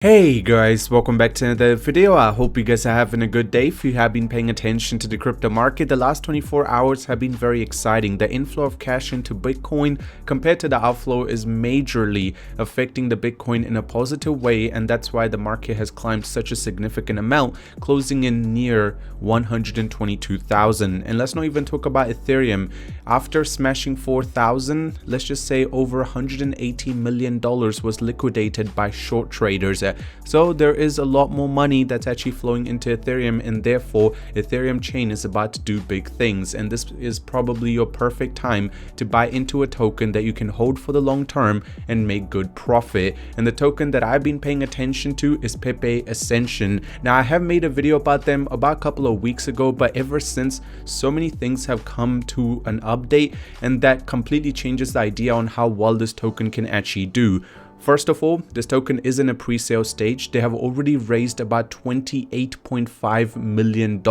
Hey guys, welcome back to another video. I hope you guys are having a good day. If you have been paying attention to the crypto market, the last 24 hours have been very exciting. The inflow of cash into Bitcoin compared to the outflow is majorly affecting the Bitcoin in a positive way, and that's why the market has climbed such a significant amount, closing in near 122,000. And let's not even talk about Ethereum. After smashing 4,000, let's just say over $180 million was liquidated by short traders. So there is a lot more money that's actually flowing into Ethereum, and therefore Ethereum chain is about to do big things, and this is probably your perfect time to buy into a token that you can hold for the long term and make good profit. And the token that I've been paying attention to is PEPE Ascension. Now, I have made a video about them about a couple of weeks ago, but ever since, so many things have come to an update, and that completely changes the idea on how well this token can actually do. First of all, this token is in a pre-sale stage. They have already raised about $28.5 million,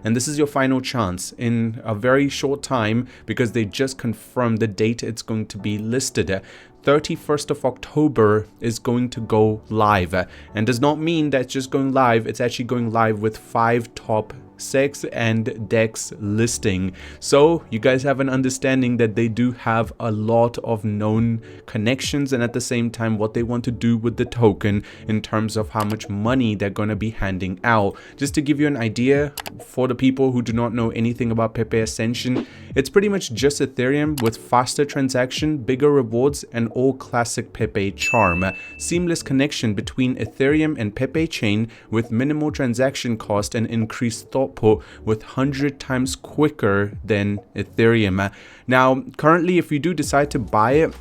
and this is your final chance in a very short time because they just confirmed the date it's going to be listed. 31st of October is going to go live, and does not mean that it's just going live. It's actually going live with 5 top SEX and DEX listing. So you guys have an understanding that they do have a lot of known connections, and at the same time what they want to do with the token in terms of how much money they're going to be handing out. Just to give you an idea, for the people who do not know anything about PEPE Ascension, it's pretty much just Ethereum with faster transaction, bigger rewards, and all classic PEPE charm. Seamless connection between Ethereum and PEPE chain with minimal transaction cost and increased throughput with 100 times quicker than Ethereum. Now, currently, if you do decide to buy it,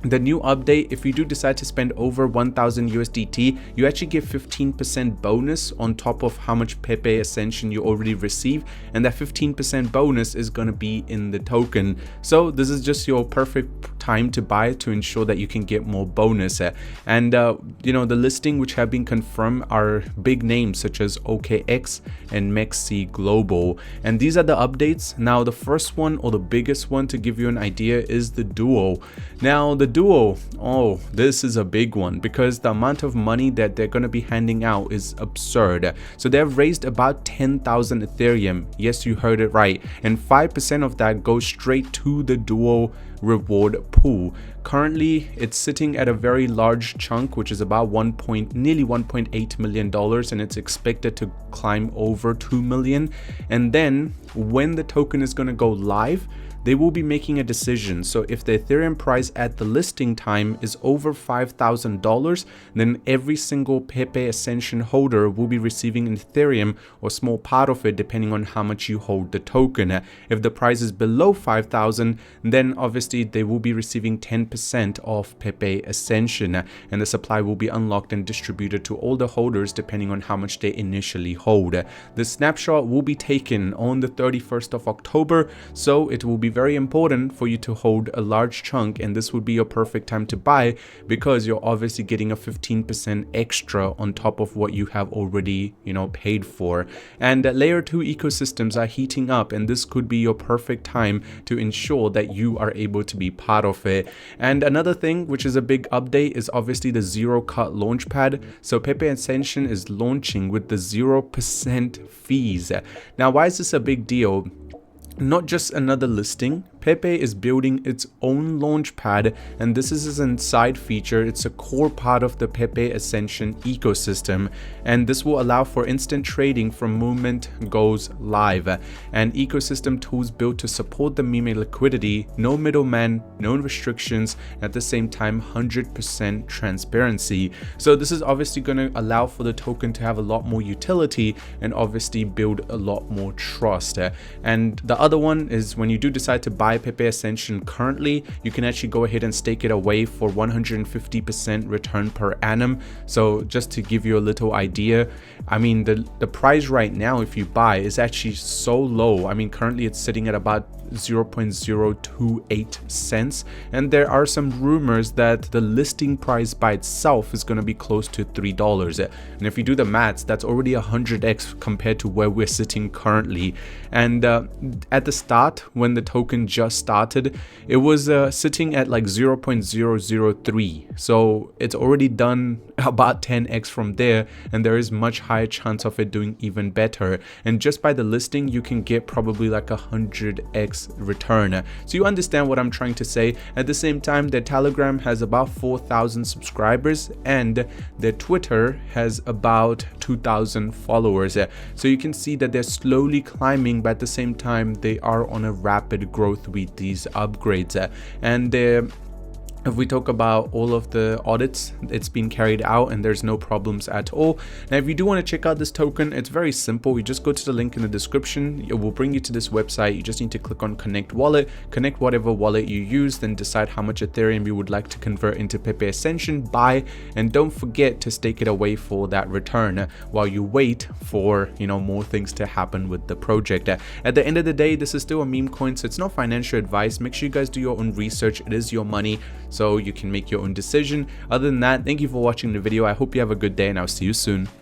the new update, if you do decide to spend over 1,000 USDT, you actually get 15% bonus on top of how much PEPE Ascension you already receive, and that 15% bonus is going to be in the token. So this is just your perfect time to buy to ensure that you can get more bonus. And you know, the listing which have been confirmed are big names such as OKX and Mexi Global, and these are the updates. Now, the first one, or the biggest one to give you an idea, is the Duo. Now, the Duo, oh, this is a big one because the amount of money that they're going to be handing out is absurd. So they've raised about 10,000 Ethereum. Yes, you heard it right. And 5% of that goes straight to the Duo reward pool. Currently, it's sitting at a very large chunk, which is about nearly $1.8 million, and it's expected to climb over 2 million. And then when the token is going to go live, they will be making a decision. So if the Ethereum price at the listing time is over $5,000, then every single PEPE Ascension holder will be receiving an Ethereum or small part of it, depending on how much you hold the token. If the price is below 5,000, then obviously they will be receiving 10% of PEPE Ascension, and the supply will be unlocked and distributed to all the holders depending on how much they initially hold. The snapshot will be taken on the 31st of October, so it will be very important for you to hold a large chunk, and this would be your perfect time to buy because you're obviously getting a 15% extra on top of what you have already, you know, paid for. And layer 2 ecosystems are heating up, and this could be your perfect time to ensure that you are able to be part of it. And another thing which is a big update is obviously the zero cut launchpad. So PEPE Ascension is launching with the 0% fees. Now, why is this a big deal? Not just another listing, PEPE is building its own launchpad, and this is an inside feature. It's a core part of the PEPE Ascension ecosystem, and this will allow for instant trading from moment goes live, and ecosystem tools built to support the meme liquidity, no middleman, no restrictions, at the same time 100% transparency. So this is obviously going to allow for the token to have a lot more utility and obviously build a lot more trust. And the other one is, when you do decide to buy PEPE Ascension currently, you can actually go ahead and stake it away for 150% return per annum. So just to give you a little idea, I mean, the price right now if you buy is actually so low. I mean, currently it's sitting at about 0.028 cents, and there are some rumors that the listing price by itself is going to be close to $3, and if you do the maths, that's already 100x compared to where we're sitting currently. And at the start, when the token just just started, it was sitting at like 0.003. So it's already done about 10x from there, and there is much higher chance of it doing even better. And just by the listing, you can get probably like 100x return. So you understand what I'm trying to say. At the same time, their Telegram has about 4,000 subscribers and their Twitter has about 2,000 followers. So you can see that they're slowly climbing, but at the same time they are on a rapid growth with these upgrades. And if we talk about all of the audits, it's been carried out and there's no problems at all. Now, if you do want to check out this token, it's very simple. You just go to the link in the description. It will bring you to this website. You just need to click on connect wallet, connect whatever wallet you use, then decide how much Ethereum you would like to convert into PEPE Ascension, buy, and don't forget to stake it away for that return while you wait for, you know, more things to happen with the project. At the end of the day, this is still a meme coin, so it's not financial advice. Make sure you guys do your own research. It is your money, so you can make your own decision. Other than that, thank you for watching the video. I hope you have a good day and I'll see you soon.